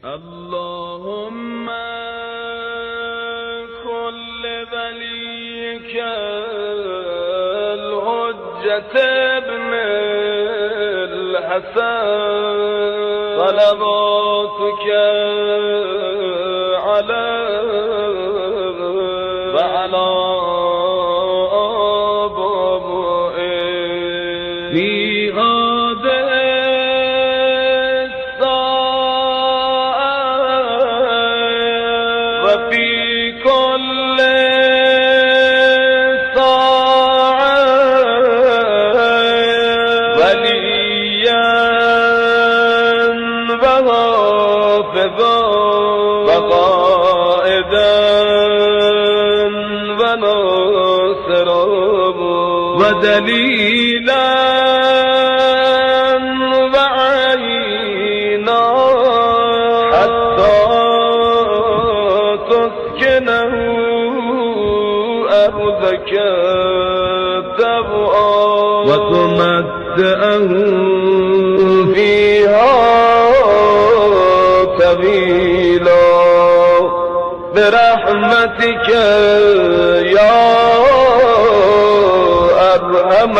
اللهم كل وليك الحجة ابن الحسن صلواتك عليه وعلى آبائه في هذه الساعة وفي كل ساعة وليا وحافظا وقائدا وناصرا ودليلا وعينا حتى تسكنه أرضك طوعا وتمتعه فيها طويلا برحمتك يا أرحم